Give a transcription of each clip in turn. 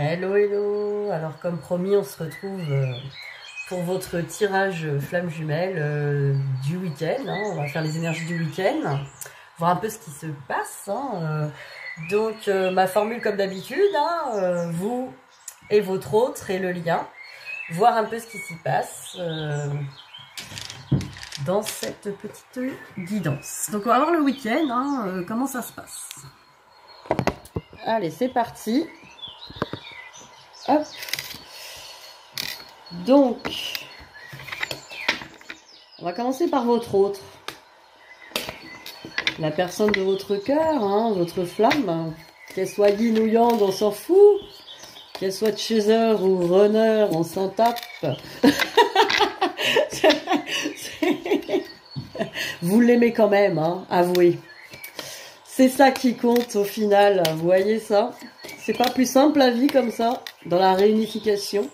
Hello, hello. Alors comme promis, on se retrouve pour votre tirage flamme jumelle du week-end. On va faire les énergies du week-end, voir un peu ce qui se passe. Donc ma formule comme d'habitude, vous et votre autre et le lien, voir un peu ce qui s'y passe dans cette petite guidance. Donc on va voir le week-end, comment ça se passe. Allez, c'est parti. Hop. Donc, on va commencer par votre autre. La personne de votre cœur, votre flamme. Qu'elle soit yin ou yang, on s'en fout. Qu'elle soit chaser ou runner, on s'en tape. Vous l'aimez quand même, avouez. C'est ça qui compte au final, vous voyez ça? C'est pas plus simple la vie comme ça, dans la réunification.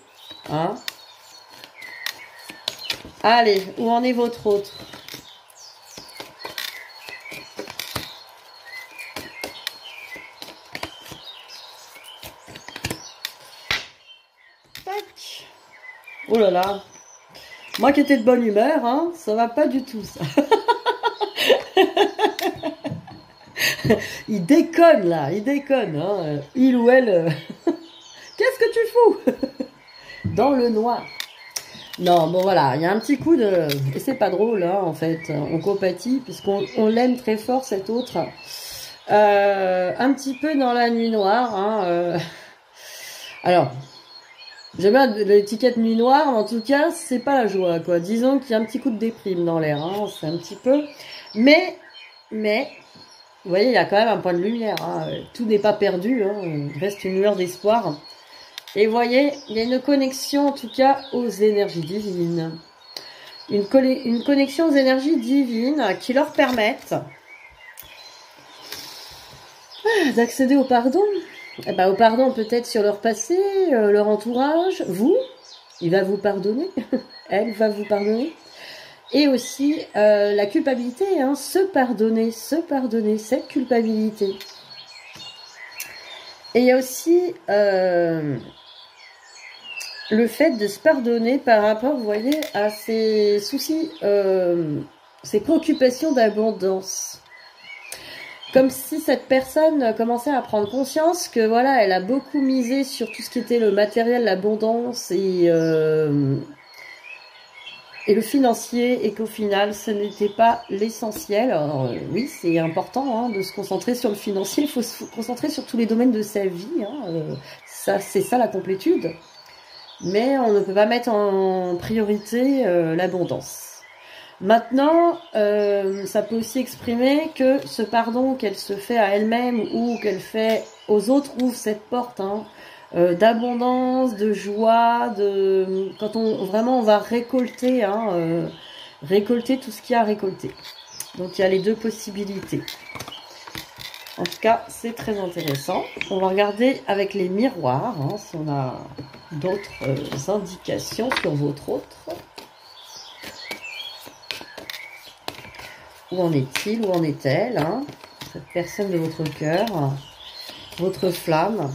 Allez, où en est votre autre? Tac. Oh là là. Moi qui étais de bonne humeur, ça va pas du tout ça. Il déconne là, il déconne. Il ou elle. Qu'est-ce que tu fous? Dans le noir. Non, bon voilà, il y a un petit coup de... Et c'est pas drôle, en fait. On compatit, puisqu'on l'aime très fort, cet autre. Un petit peu dans la nuit noire. Alors, j'aime bien l'étiquette nuit noire, mais en tout cas, c'est pas la joie, quoi. Disons qu'il y a un petit coup de déprime dans l'air. C'est un petit peu... Mais, vous voyez, il y a quand même un point de lumière. Tout n'est pas perdu. Il reste une lueur d'espoir. Et vous voyez, il y a une connexion en tout cas aux énergies divines. Une connexion aux énergies divines qui leur permettent d'accéder au pardon. Au pardon peut-être sur leur passé, leur entourage. Vous, il va vous pardonner. Elle va vous pardonner. Et aussi la culpabilité, se pardonner, cette culpabilité. Et il y a aussi... le fait de se pardonner par rapport, vous voyez, à ses soucis, ses préoccupations d'abondance. Comme si cette personne commençait à prendre conscience que, voilà, elle a beaucoup misé sur tout ce qui était le matériel, l'abondance et le financier, et qu'au final, ce n'était pas l'essentiel. Alors, oui, c'est important de se concentrer sur le financier, il faut se concentrer sur tous les domaines de sa vie. C'est ça la complétude. Mais on ne peut pas mettre en priorité l'abondance. Maintenant, ça peut aussi exprimer que ce pardon qu'elle se fait à elle-même ou qu'elle fait aux autres ouvre cette porte d'abondance, de joie, quand on va récolter, récolter tout ce qu'il y a à récolter. Donc il y a les deux possibilités. En tout cas, c'est très intéressant. On va regarder avec les miroirs, si on a d'autres indications sur votre autre. Où en est-il? Où en est-elle? Cette personne de votre cœur, votre flamme.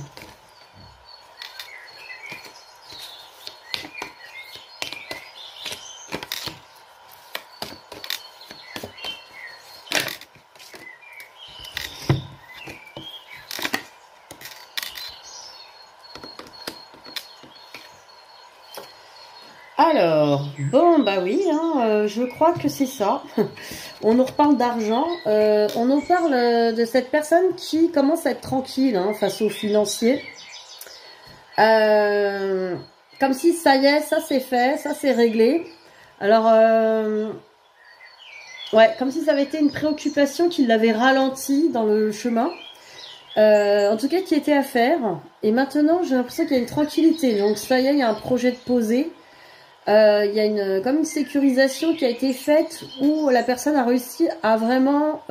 Alors, bon, bah oui, je crois que c'est ça. On nous reparle d'argent. On nous parle de cette personne qui commence à être tranquille face aux financiers. Comme si ça y est, ça c'est fait, ça c'est réglé. Alors, ouais, comme si ça avait été une préoccupation qui l'avait ralenti dans le chemin. En tout cas, qui était à faire. Et maintenant, j'ai l'impression qu'il y a une tranquillité. Donc, ça y est, il y a un projet de poser. Il y a comme une sécurisation qui a été faite où la personne a réussi à vraiment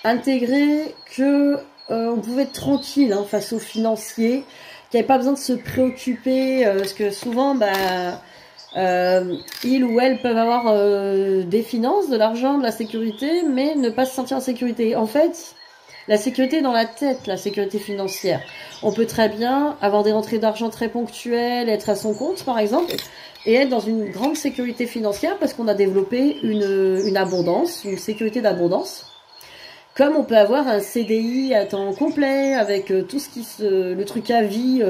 intégrer que on pouvait être tranquille face aux financiers, qu'il n'y avait pas besoin de se préoccuper, parce que souvent ils ou elles peuvent avoir des finances, de l'argent, de la sécurité, mais ne pas se sentir en sécurité. En fait, La sécurité dans la tête, la sécurité financière. On peut très bien avoir des rentrées d'argent très ponctuelles, être à son compte par exemple, et être dans une grande sécurité financière parce qu'on a développé une abondance, une sécurité d'abondance. Comme on peut avoir un CDI à temps complet avec tout ce qui le truc à vie,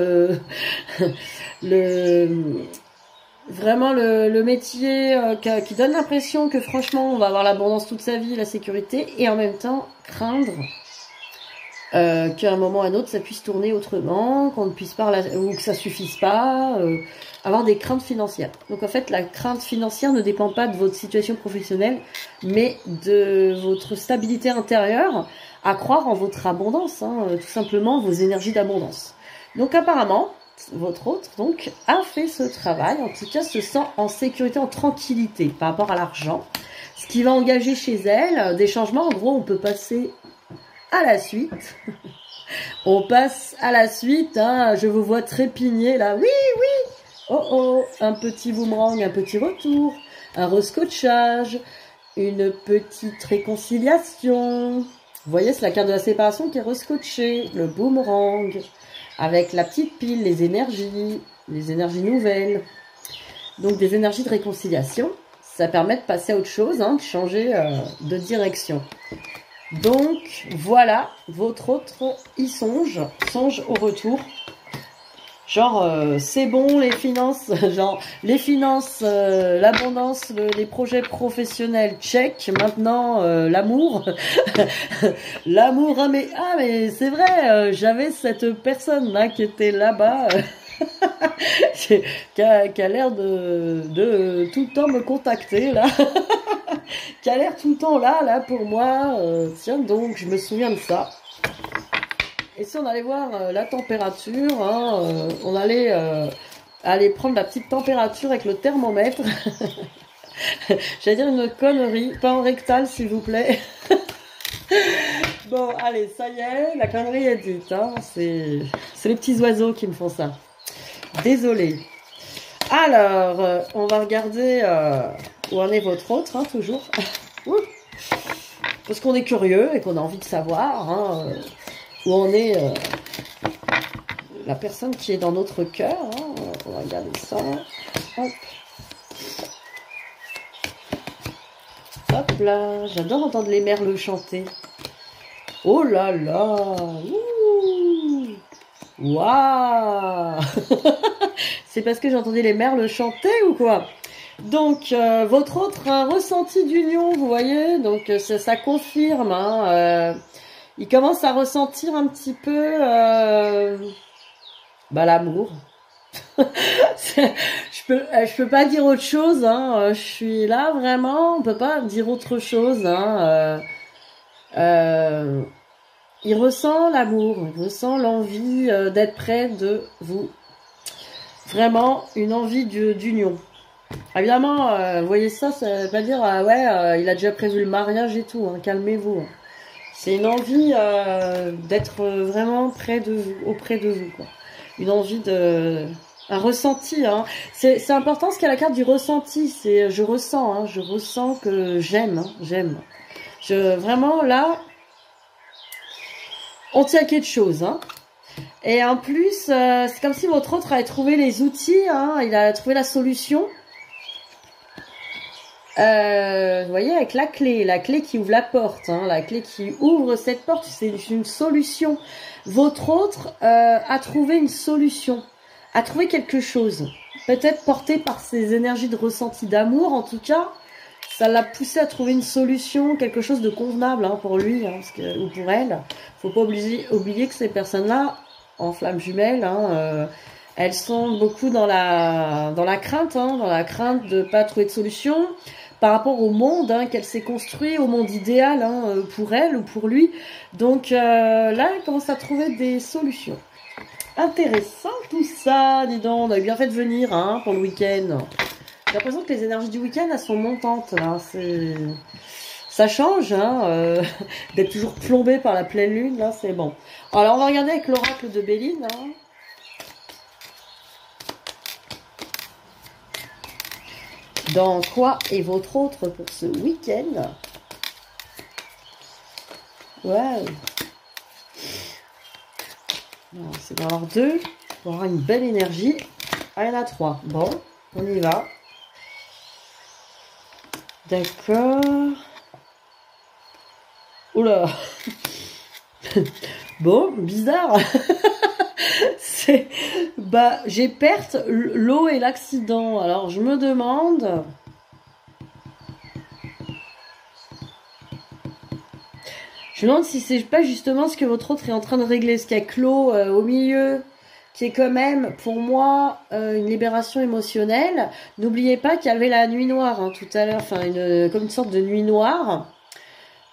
vraiment le métier qui donne l'impression que franchement on va avoir l'abondance toute sa vie, la sécurité, et en même temps craindre qu'à un moment ou à un autre ça puisse tourner autrement, qu'on ne puisse pas ou que ça suffise pas, avoir des craintes financières. Donc en fait la crainte financière ne dépend pas de votre situation professionnelle, mais de votre stabilité intérieure, à croire en votre abondance, tout simplement vos énergies d'abondance. Donc apparemment votre autre donc a fait ce travail, en tout cas se sent en sécurité, en tranquillité par rapport à l'argent, ce qui va engager chez elle des changements. En gros on peut passer à la suite. On passe à la suite, je vous vois trépigner là, oui, oui, oh, un petit boomerang, un petit retour, un rescotchage, une petite réconciliation. Vous voyez, c'est la carte de la séparation qui est rescotchée, le boomerang, avec la petite pile, les énergies nouvelles. Donc des énergies de réconciliation, ça permet de passer à autre chose, de changer de direction. Donc, voilà, votre autre y songe au retour. Genre, c'est bon, les finances, l'abondance, les projets professionnels, check. Maintenant, l'amour. L'amour, mais c'est vrai, j'avais cette personne là qui était là-bas, qui a l'air de tout le temps me contacter, là. Qui a l'air tout le temps là pour moi. Tiens, donc, je me souviens de ça. Et si on allait voir la température, on allait aller prendre la petite température avec le thermomètre. J'allais dire une connerie, pas en rectal, s'il vous plaît. Bon, allez, ça y est, la connerie est dite. C'est les petits oiseaux qui me font ça. Désolée. Alors, on va regarder où en est votre autre, toujours. Parce qu'on est curieux et qu'on a envie de savoir où en est la personne qui est dans notre cœur. On va regarder ça. Hop. Hop là, j'adore entendre les merles chanter. Oh là là. Waouh. C'est parce que j'entendais les merles chanter ou quoi? Donc, votre autre ressenti d'union, vous voyez, donc ça confirme. Il commence à ressentir un petit peu l'amour. je peux pas dire autre chose. Je suis là vraiment, on peut pas dire autre chose. Il ressent l'amour, il ressent l'envie d'être près de vous. Vraiment une envie d'union. Évidemment, vous voyez ça veut pas dire il a déjà prévu le mariage et tout, calmez-vous. C'est une envie d'être vraiment près de vous, auprès de vous, quoi. Une envie un ressenti, C'est important ce qu'il y a la carte du ressenti, c'est je ressens que j'aime. Vraiment là, on tient à quelque chose, Et en plus, c'est comme si votre autre avait trouvé les outils, il a trouvé la solution. Vous voyez, avec la clé qui ouvre la porte, la clé qui ouvre cette porte, c'est une solution. Votre autre a trouvé une solution, a trouvé quelque chose. Peut-être porté par ses énergies de ressenti d'amour, en tout cas, ça l'a poussé à trouver une solution, quelque chose de convenable pour lui ou pour elle. Faut pas oublier que ces personnes-là, en flamme jumelle, elles sont beaucoup dans la crainte, dans la crainte de pas trouver de solution par rapport au monde qu'elle s'est construit, au monde idéal pour elle ou pour lui. Donc là, elle commence à trouver des solutions. Intéressant tout ça, dis donc, on a bien fait de venir pour le week-end. J'ai l'impression que les énergies du week-end, elles sont montantes. Là. Ça change d'être toujours plombé par la pleine lune, là, c'est bon. Alors, on va regarder avec l'oracle de Béline. Dans quoi est votre autre pour ce week-end? Ouais. C'est d'en avoir 2 pour avoir une belle énergie. Ah, il y en a 3. Bon, on y va. D'accord. Oula. Bon, bizarre. C'est... Bah, j'ai perte, l'eau et l'accident. Alors, je me demande... Je me demande si c'est pas justement ce que votre autre est en train de régler. Ce qu'il y a clos au milieu, qui est quand même, pour moi, une libération émotionnelle. N'oubliez pas qu'il y avait la nuit noire tout à l'heure, enfin, comme une sorte de nuit noire.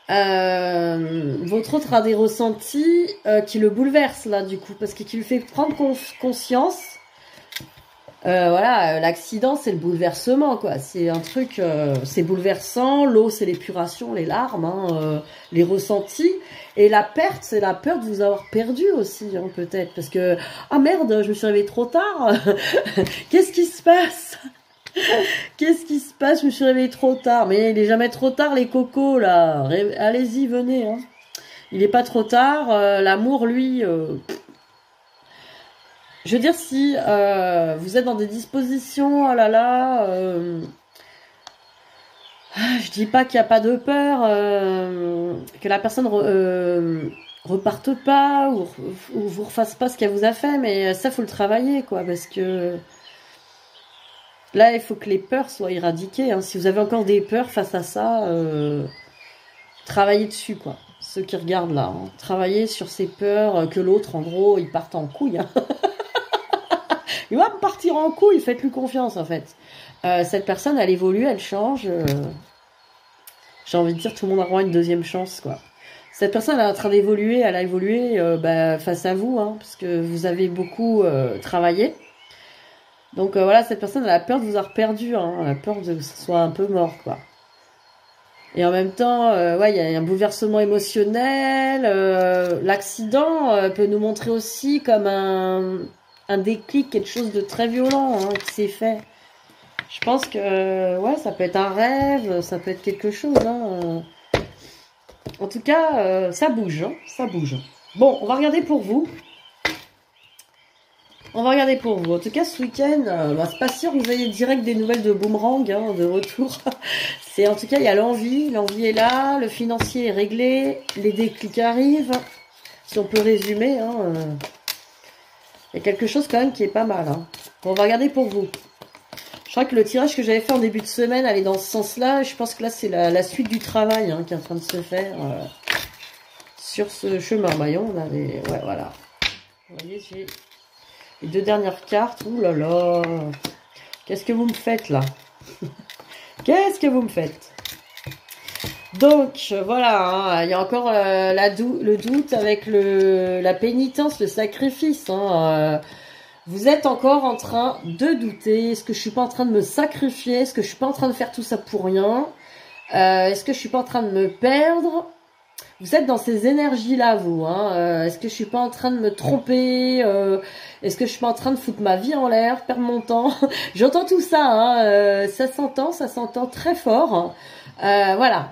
Votre autre a des ressentis qui le bouleversent, là, du coup, parce qu'il lui fait prendre conscience. Voilà, l'accident, c'est le bouleversement, quoi. C'est un truc, c'est bouleversant. L'eau, c'est l'épuration, les larmes, les ressentis. Et la perte, c'est la peur de vous avoir perdu aussi, peut-être. Parce que, ah merde, je me suis réveillée trop tard. Qu'est-ce qui se passe? Qu'est-ce qui se passe? Je me suis réveillée trop tard. Mais il est jamais trop tard, les cocos, là. Allez-y, venez. Il est pas trop tard. L'amour, lui... Je veux dire, si vous êtes dans des dispositions, oh là là, je dis pas qu'il n'y a pas de peur, que la personne reparte pas ou vous refasse pas ce qu'elle vous a fait, mais ça, faut le travailler, quoi, parce que là, il faut que les peurs soient éradiquées. Si vous avez encore des peurs face à ça, travaillez dessus, quoi. Ceux qui regardent là, travaillez sur ces peurs, que l'autre, en gros, il parte en couille. Il va partir en couille, faites-lui confiance en fait. Cette personne, elle évolue, elle change. J'ai envie de dire, tout le monde a droit à une deuxième chance, quoi. Cette personne, elle est en train d'évoluer, elle a évolué face à vous, parce que vous avez beaucoup travaillé. Donc voilà, cette personne, elle a peur de vous avoir perdu, elle a peur de que ce soit un peu mort, quoi. Et en même temps, ouais, il y a un bouleversement émotionnel. L'accident peut nous montrer aussi comme un déclic, quelque chose de très violent qui s'est fait. Je pense que ouais, ça peut être un rêve, ça peut être quelque chose. En tout cas, ça bouge, ça bouge. Bon, on va regarder pour vous. On va regarder pour vous. En tout cas, ce week-end, c'est pas sûr que vous ayez direct des nouvelles de Boomerang, de retour. C'est en tout cas, il y a l'envie est là, le financier est réglé, les déclics arrivent. Si on peut résumer, il y a quelque chose quand même qui est pas mal. On va regarder pour vous. Je crois que le tirage que j'avais fait en début de semaine allait dans ce sens-là. Je pense que là, c'est la suite du travail qui est en train de se faire sur ce chemin maillon. On avait, ouais, voilà. Vous voyez, j'ai les 2 dernières cartes. Ouh là là. Qu'est-ce que vous me faites là? Qu'est-ce que vous me faites? Donc, voilà, il y a encore le doute avec la pénitence, le sacrifice. Vous êtes encore en train de douter. Est-ce que je suis pas en train de me sacrifier? Est-ce que je suis pas en train de faire tout ça pour rien? Est-ce que je suis pas en train de me perdre? Vous êtes dans ces énergies-là, vous. Est-ce que je suis pas en train de me tromper? Est-ce que je suis pas en train de foutre ma vie en l'air, perdre mon temps? J'entends tout ça. Ça s'entend très fort. Voilà.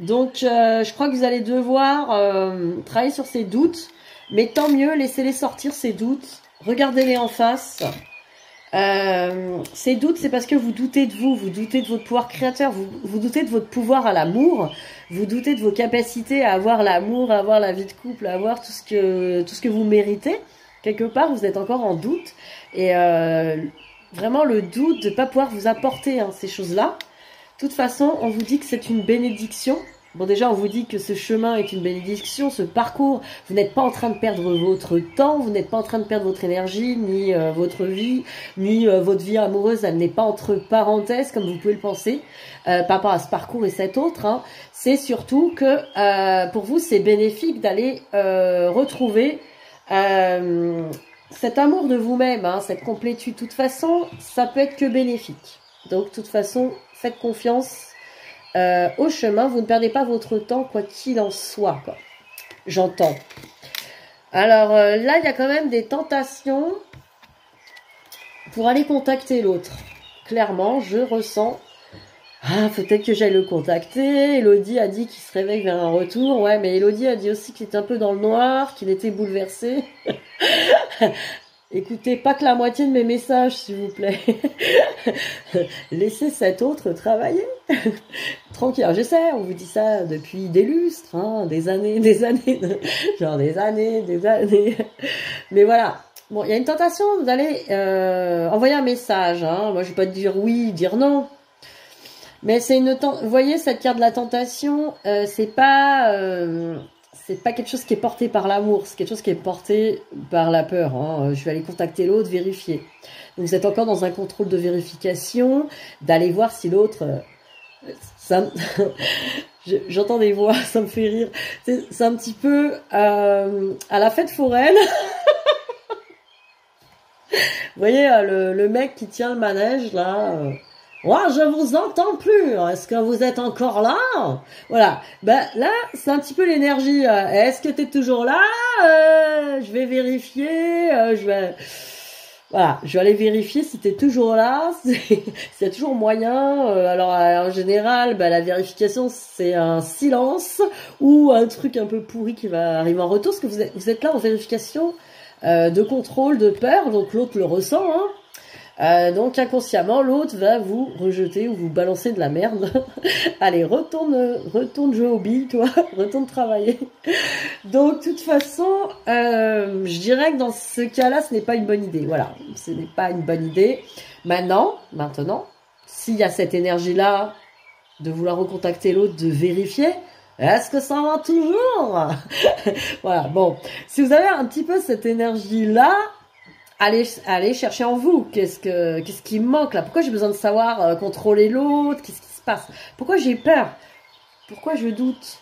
Donc, je crois que vous allez devoir travailler sur ces doutes. Mais tant mieux, laissez-les sortir, ces doutes. Regardez-les en face. Ces doutes, c'est parce que vous doutez de vous doutez de votre pouvoir créateur, vous doutez de votre pouvoir à l'amour, vous doutez de vos capacités à avoir l'amour, à avoir la vie de couple, à avoir tout ce que vous méritez. Quelque part, vous êtes encore en doute. Et vraiment le doute de ne pas pouvoir vous apporter ces choses-là. De toute façon, on vous dit que c'est une bénédiction. Bon, déjà, on vous dit que ce chemin est une bénédiction, ce parcours. Vous n'êtes pas en train de perdre votre temps, vous n'êtes pas en train de perdre votre énergie, ni votre vie, ni votre vie amoureuse. Elle n'est pas entre parenthèses, comme vous pouvez le penser, par rapport à ce parcours et cet autre. C'est surtout que, pour vous, c'est bénéfique d'aller retrouver cet amour de vous-même, cette complétude. De toute façon, ça peut être que bénéfique. Donc, de toute façon, faites confiance au chemin, vous ne perdez pas votre temps, quoi qu'il en soit, quoi. J'entends. Alors là, il y a quand même des tentations pour aller contacter l'autre. Clairement, je ressens Ah, peut-être que j'aille le contacter. Elodie a dit qu'il se réveille vers un retour. Ouais, mais Elodie a dit aussi qu'il était un peu dans le noir, qu'il était bouleversé. Écoutez pas que la moitié de mes messages, s'il vous plaît. Laissez cet autre travailler. Tranquille, j'essaie, on vous dit ça depuis des lustres, hein, des années, genre des années. Mais voilà. Bon, il y a une tentation d'aller envoyer un message. Hein. Moi, je vais pas te dire oui, dire non. Mais c'est vous voyez, cette carte de la tentation, c'est pas quelque chose qui est porté par l'amour, c'est quelque chose qui est porté par la peur. Hein. Je vais aller contacter l'autre, vérifier. Donc vous êtes encore dans un contrôle de vérification, d'aller voir si l'autre... J'entends des voix, ça me fait rire. C'est un petit peu à la fête foraine. Vous voyez, le mec qui tient le manège, là... Ouais, je vous entends plus. Est-ce que vous êtes encore là? Voilà. Ben là, c'est un petit peu l'énergie. Est-ce que tu es toujours là? Je vais vérifier. Voilà, je vais aller vérifier si tu es toujours là. S'il y a toujours moyen. Alors, en général, ben, la vérification, c'est un silence ou un truc un peu pourri qui va arriver en retour. Parce que vous êtes là en vérification de contrôle, de peur. Donc, l'autre le ressent, hein. Donc inconsciemment, l'autre va vous rejeter ou vous balancer de la merde. Allez, retourne jouer au billes, toi, retourne travailler. Donc, de toute façon, je dirais que dans ce cas-là, ce n'est pas une bonne idée. Voilà, ce n'est pas une bonne idée. Maintenant, s'il y a cette énergie-là de vouloir recontacter l'autre, de vérifier, est-ce que ça va toujours? Voilà, bon, si vous avez un petit peu cette énergie-là, allez chercher en vous. Qu'est-ce qui me manque là? Pourquoi j'ai besoin de savoir contrôler l'autre? Qu'est-ce qui se passe? Pourquoi j'ai peur? Pourquoi je doute?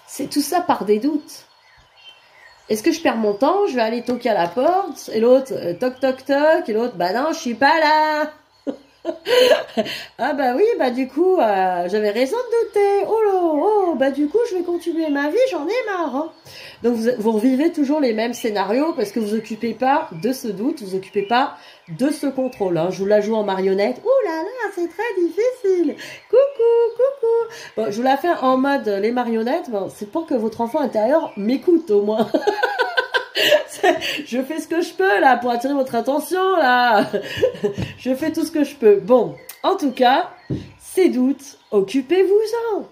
C'est tout ça par des doutes. Est-ce que je perds mon temps? Je vais aller toquer à la porte et l'autre toc toc toc et l'autre bah non, je suis pas là. Ah bah oui, bah du coup j'avais raison de douter. Bah du coup je vais continuer ma vie, j'en ai marre. Hein. Donc vous revivez toujours les mêmes scénarios parce que vous occupez pas de ce doute, vous occupez pas de ce contrôle. Hein. Je vous la joue en marionnette. Ouh là là, c'est très difficile. Coucou. Bon, je vous la fais en mode les marionnettes. Bon, c'est pour que votre enfant intérieur m'écoute au moins. Je fais ce que je peux là pour attirer votre attention là. Je fais tout ce que je peux. Bon, en tout cas, ces doutes, occupez-vous-en.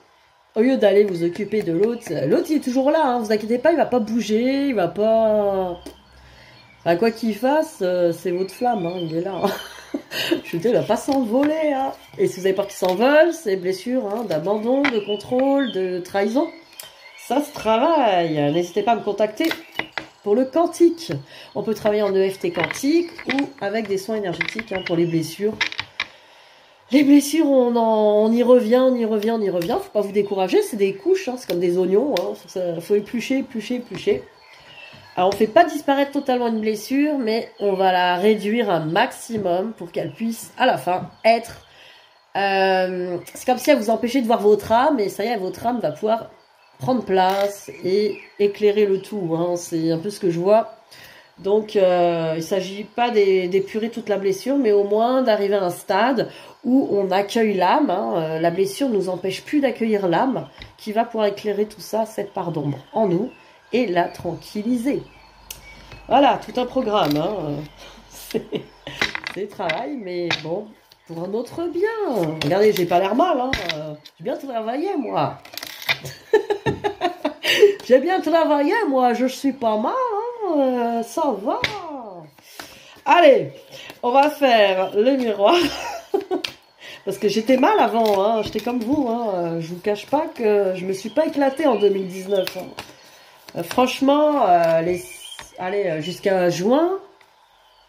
Au lieu d'aller vous occuper de l'autre, l'autre il est toujours là, hein, vous inquiétez pas, il va pas bouger, il va pas... Enfin, quoi qu'il fasse, c'est votre flamme, hein, il est là. Hein. Je veux dire, il va pas s'envoler. Hein. Et si vous avez peur qu'il s'envole, c'est blessures hein, d'abandon, de contrôle, de trahison. Ça se travaille. N'hésitez pas à me contacter pour le quantique. On peut travailler en EFT quantique ou avec des soins énergétiques hein, pour les blessures. Les blessures, on y revient. Faut pas vous décourager, c'est des couches, hein, c'est comme des oignons. Hein, faut éplucher. Alors, on fait pas disparaître totalement une blessure, mais on va la réduire un maximum pour qu'elle puisse, à la fin, être... c'est comme si elle vous empêchait de voir votre âme, et ça y est, votre âme va pouvoir prendre place et éclairer le tout. Hein, c'est un peu ce que je vois. Donc, il ne s'agit pas d'épurer toute la blessure, mais au moins d'arriver à un stade où on accueille l'âme. Hein, la blessure ne nous empêche plus d'accueillir l'âme qui va pouvoir éclairer tout ça, cette part d'ombre en nous, et la tranquilliser. Voilà, tout un programme. Hein. C'est travail, mais bon, pour un autre bien. Regardez, j'ai pas l'air mal. Hein. J'ai bien travaillé, moi. J'ai bien travaillé, moi. Je suis pas mal. Hein. Ça va. Allez, on va faire le miroir. Parce que j'étais mal avant. Hein. J'étais comme vous. Hein. Je vous cache pas que je me suis pas éclatée en 2019. Hein. Franchement, allez, jusqu'à juin,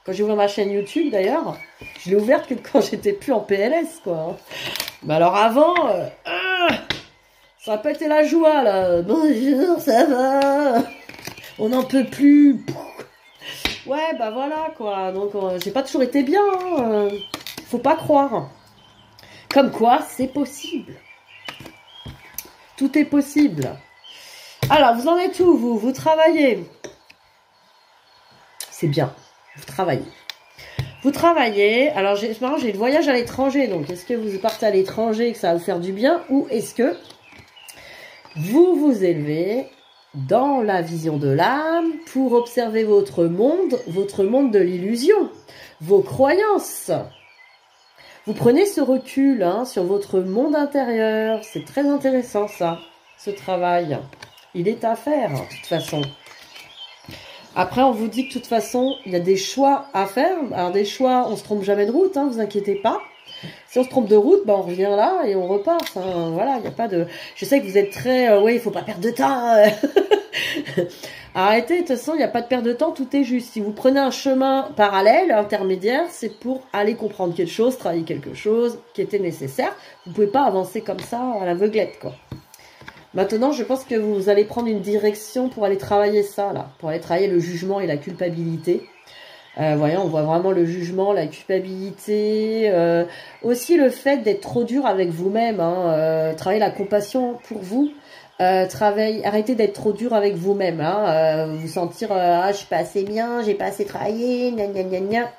quand j'ai ouvert ma chaîne YouTube d'ailleurs, je l'ai ouverte que quand j'étais plus en PLS, quoi. Mais alors avant, ça n'a pas été la joie, là. Bonjour, ça va? On n'en peut plus. Ouais, bah voilà, quoi. Donc, j'ai pas toujours été bien. Hein. Faut pas croire. Comme quoi, c'est possible. Tout est possible. Alors, vous en êtes où, vous? Vous travaillez. C'est bien. Vous travaillez. Vous travaillez, alors c'est marrant, j'ai le voyage à l'étranger, donc est-ce que vous partez à l'étranger et que ça va vous faire du bien, ou est-ce que vous vous élevez dans la vision de l'âme pour observer votre monde de l'illusion, vos croyances. Vous prenez ce recul sur votre monde intérieur, c'est très intéressant ça, ce travail. Il est à faire, de toute façon. Après, on vous dit que de toute façon, il y a des choix à faire. Alors des choix, on se trompe jamais de route, vous inquiétez pas. Si on se trompe de route, on revient là et on repart. Enfin, voilà, il n'y a pas de... Je sais que vous êtes très... oui, il faut pas perdre de temps. Arrêtez, de toute façon, il n'y a pas de perte de temps, tout est juste. Si vous prenez un chemin parallèle, intermédiaire, c'est pour aller comprendre quelque chose, travailler quelque chose qui était nécessaire. Vous ne pouvez pas avancer comme ça à l'aveuglette, quoi. Maintenant, je pense que vous allez prendre une direction pour aller travailler ça, là. Pour aller travailler le jugement et la culpabilité. Voyons, on voit vraiment le jugement, la culpabilité. Aussi le fait d'être trop dur avec vous-même. Travailler la compassion pour vous. Arrêtez d'être trop dur avec vous-même. Vous sentir, je suis pas assez bien, j'ai pas assez travaillé, gna gna gna gna.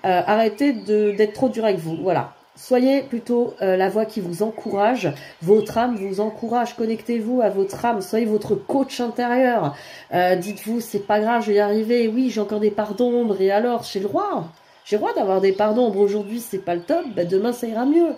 Arrêtez d'être trop dur avec vous. Voilà. Soyez plutôt la voix qui vous encourage, votre âme vous encourage, connectez-vous à votre âme, soyez votre coach intérieur. Dites-vous, c'est pas grave, je vais y arriver, oui, j'ai encore des parts d'ombre, et alors, j'ai le droit d'avoir des parts d'ombre, aujourd'hui c'est pas le top, demain ça ira mieux.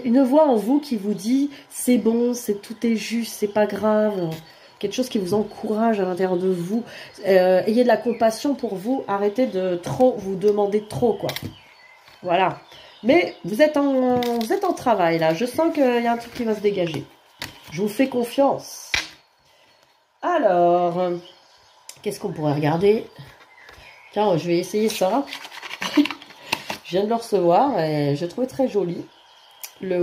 Une voix en vous qui vous dit, c'est bon, tout est juste, c'est pas grave. Quelque chose qui vous encourage à l'intérieur de vous. Ayez de la compassion pour vous, arrêtez de trop vous demander trop, quoi. Voilà. Mais vous êtes en travail, là. Je sens qu'il y a un truc qui va se dégager. Je vous fais confiance. Alors, qu'est-ce qu'on pourrait regarder? Tiens, je vais essayer ça. Je viens de le recevoir et je le trouvais très joli. Le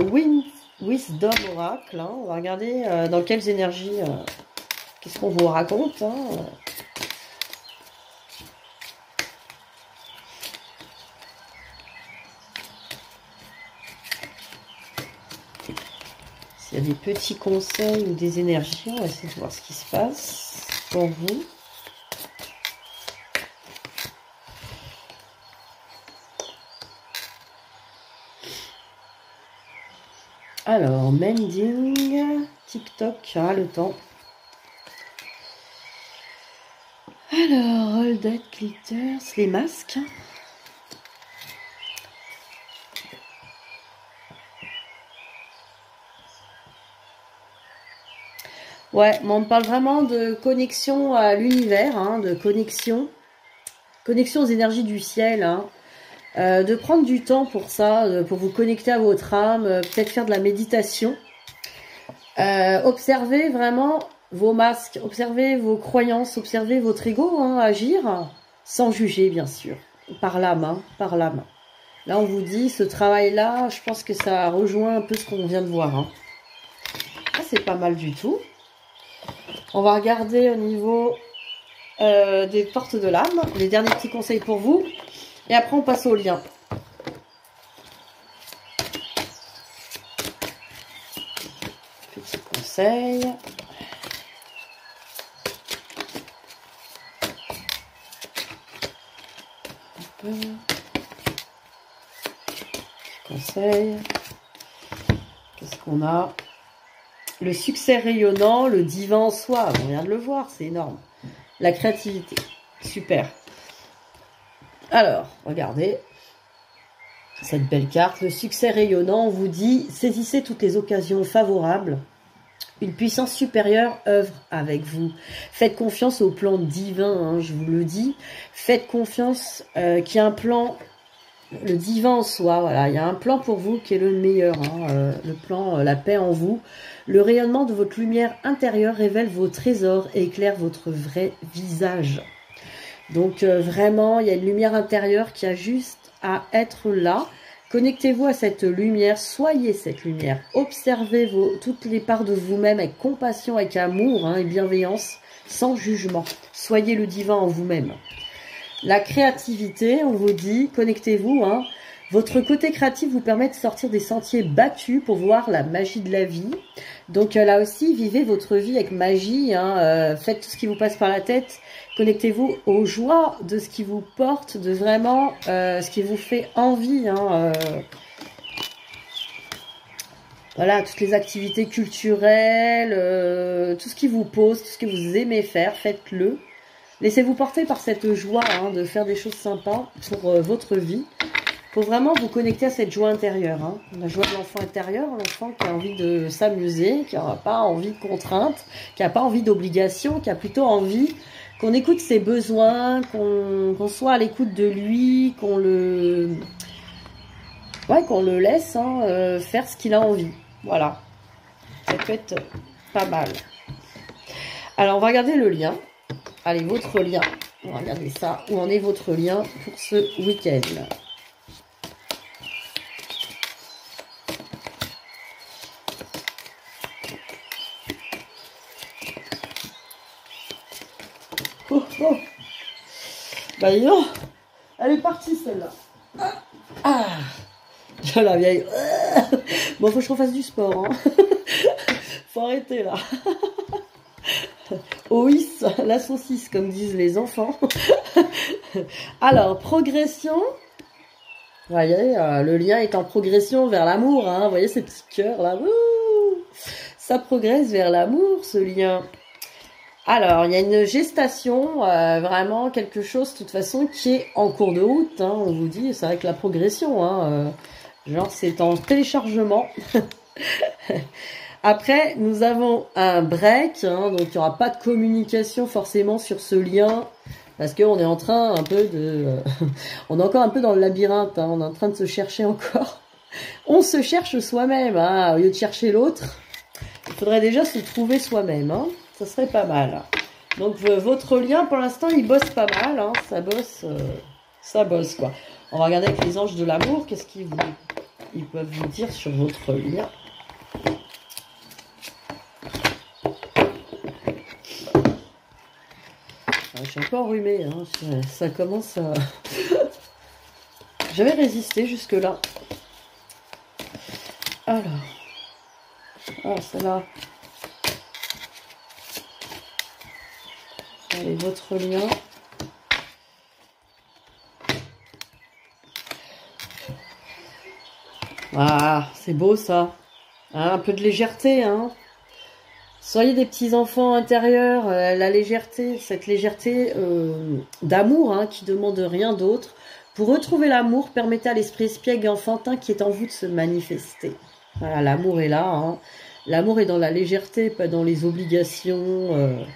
Wisdom Oracle. On va regarder dans quelles énergies, qu'est-ce qu'on vous raconte. S'il y a des petits conseils ou des énergies, on va essayer de voir ce qui se passe pour vous. Alors, mending, TikTok, le temps. Alors, all that glitters, les masques. Ouais, mais on me parle vraiment de connexion à l'univers, de connexion aux énergies du ciel, de prendre du temps pour ça, pour vous connecter à votre âme, peut-être faire de la méditation. Observez vraiment vos masques, observez vos croyances, observez votre ego, agir sans juger, bien sûr, par l'âme, par l'âme. Là, on vous dit, ce travail-là, je pense que ça rejoint un peu ce qu'on vient de voir. Ah, c'est pas mal du tout. On va regarder au niveau des portes de l'âme, les derniers petits conseils pour vous. Et après, on passe au lien. Petit conseil. Petit conseil. Qu'est-ce qu'on a? Le succès rayonnant, le divin en soi. On vient de le voir, c'est énorme. La créativité. Super. Alors, regardez cette belle carte. Le succès rayonnant, on vous dit, saisissez toutes les occasions favorables. Une puissance supérieure œuvre avec vous. Faites confiance au plan divin, je vous le dis. Faites confiance qu'il y a un plan, le divin en soi. Voilà, il y a un plan pour vous qui est le meilleur. Le plan, la paix en vous. Le rayonnement de votre lumière intérieure révèle vos trésors et éclaire votre vrai visage. Donc vraiment, il y a une lumière intérieure qui a juste à être là. Connectez-vous à cette lumière, soyez cette lumière. Observez toutes les parts de vous-même avec compassion, avec amour et bienveillance, sans jugement. Soyez le divin en vous-même. La créativité, on vous dit, connectez-vous. Votre côté créatif vous permet de sortir des sentiers battus pour voir la magie de la vie. Donc là aussi, vivez votre vie avec magie, hein, faites tout ce qui vous passe par la tête. Connectez-vous aux joies de ce qui vous porte, de vraiment ce qui vous fait envie. Hein, voilà, toutes les activités culturelles, tout ce qui vous pose, tout ce que vous aimez faire, faites-le. Laissez-vous porter par cette joie hein, de faire des choses sympas pour votre vie. Faut vraiment vous connecter à cette joie intérieure. Hein. La joie de l'enfant intérieur, l'enfant qui a envie de s'amuser, qui n'a pas envie de contraintes, qui n'a pas envie d'obligation, qui a plutôt envie qu'on écoute ses besoins, qu'on soit à l'écoute de lui, qu'on le laisse hein, faire ce qu'il a envie. Voilà, ça peut être pas mal. Alors, on va regarder le lien. Allez, votre lien. On va regarder ça. Où en est votre lien pour ce week-end? Oh, oh. Bah, dis donc. Elle est partie, celle-là. Ah. La vieille. Bon, faut que je refasse du sport. Hein. Faut arrêter, là. Oui, la saucisse, comme disent les enfants. Alors, progression. Vous voyez, le lien est en progression vers l'amour. Hein. Vous voyez ces petits cœurs là. Ouh, ça progresse vers l'amour, ce lien. Alors, il y a une gestation, vraiment quelque chose, de toute façon, qui est en cours de route. Hein, on vous dit, c'est vrai que la progression, hein, genre, c'est en téléchargement. Après, nous avons un break, hein, donc il n'y aura pas de communication forcément sur ce lien, parce qu'on est en train un peu de... on est encore un peu dans le labyrinthe, hein, on est en train de se chercher encore. On se cherche soi-même, hein, au lieu de chercher l'autre. Il faudrait déjà se trouver soi-même, hein, ça serait pas mal. Donc votre lien, pour l'instant, il bosse pas mal, hein, ça bosse quoi. On va regarder avec les anges de l'amour, qu'est-ce qu'ils peuvent vous dire sur votre lien. Je suis un peu enrhumée, hein. Ça commence à... J'avais résisté jusque-là. Alors. Ah, celle-là. Allez, votre lien. Ah, c'est beau ça. Hein, un peu de légèreté, hein. Soyez des petits enfants intérieurs, la légèreté, cette légèreté d'amour hein, qui demande rien d'autre. Pour retrouver l'amour, permettez à l'esprit espiègle et enfantin qui est en vous de se manifester. Voilà, l'amour est là. Hein. L'amour est dans la légèreté, pas dans les obligations.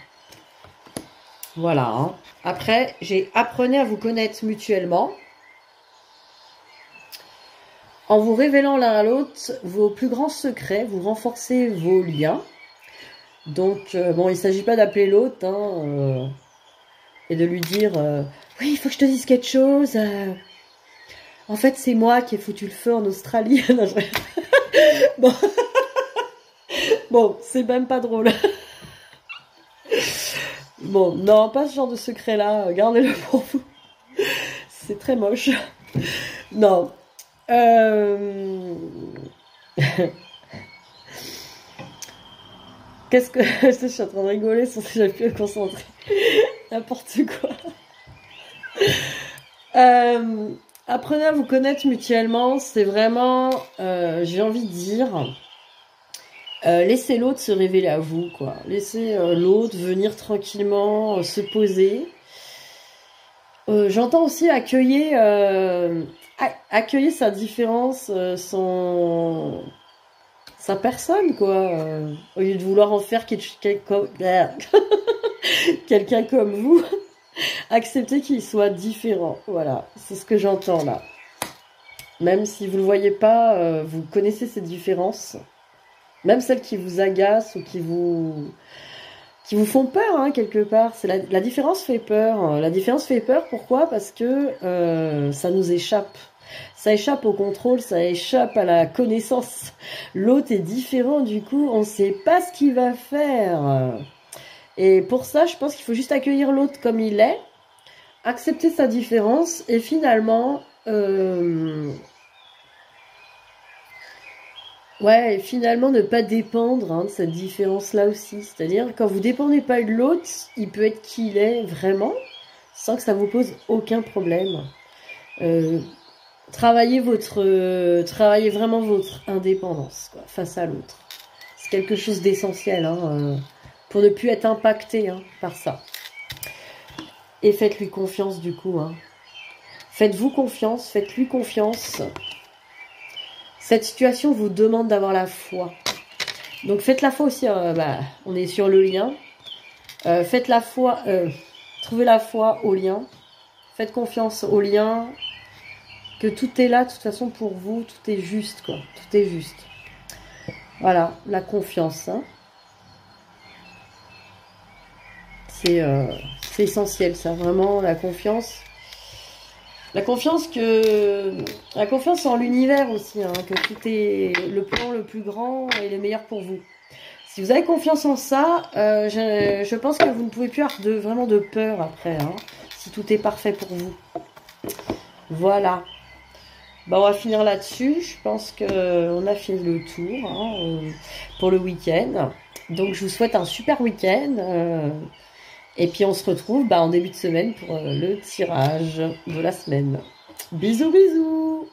Voilà. Hein. Après, apprenez à vous connaître mutuellement. En vous révélant l'un à l'autre vos plus grands secrets, vous renforcez vos liens. Donc, bon, il ne s'agit pas d'appeler l'autre hein, et de lui dire oui, il faut que je te dise quelque chose. En fait, c'est moi qui ai foutu le feu en Australie. Non, bon, bon c'est même pas drôle. Bon, non, pas ce genre de secret-là. Gardez-le pour vous. C'est très moche. Non. Qu'est-ce que... Je suis en train de rigoler sans que j'arrive plus à me concentrer. N'importe quoi. Apprenez à vous connaître mutuellement. C'est vraiment, j'ai envie de dire, laissez l'autre se révéler à vous, quoi. Laissez l'autre venir tranquillement, se poser. J'entends aussi accueillir sa différence, sa personne, quoi. Au lieu de vouloir en faire quelqu'un comme vous, acceptez qu'il soit différent. Voilà, c'est ce que j'entends là. Même si vous ne le voyez pas, vous connaissez ces différences. Même celles qui vous agacent ou qui vous font peur, hein, quelque part. La différence fait peur. La différence fait peur, pourquoi? Parce que ça nous échappe. Ça échappe au contrôle, ça échappe à la connaissance. L'autre est différent, du coup, on ne sait pas ce qu'il va faire. Et pour ça, je pense qu'il faut juste accueillir l'autre comme il est, accepter sa différence et finalement Ouais, et finalement, ne pas dépendre de cette différence-là aussi. C'est-à-dire, quand vous dépendez pas de l'autre, il peut être qui il est vraiment, sans que ça vous pose aucun problème. Euh, travaillez vraiment votre indépendance, quoi, face à l'autre. C'est quelque chose d'essentiel, pour ne plus être impacté, par ça. Et faites-lui confiance, du coup, Faites-vous confiance, faites-lui confiance. Cette situation vous demande d'avoir la foi. Donc faites la foi aussi, on est sur le lien. Faites la foi, trouvez la foi au lien. Faites confiance au lien. Que tout est là, de toute façon, pour vous. Tout est juste, quoi. Tout est juste. Voilà, la confiance. C'est essentiel, ça. Vraiment, la confiance. La confiance en l'univers aussi, que tout est le plan le plus grand et le meilleur pour vous. Si vous avez confiance en ça, je pense que vous ne pouvez plus avoir vraiment de peur après, si tout est parfait pour vous. Voilà. On va finir là-dessus. Je pense qu'on a fait le tour pour le week-end. Donc je vous souhaite un super week-end. Et puis on se retrouve en début de semaine pour le tirage de la semaine. Bisous bisous.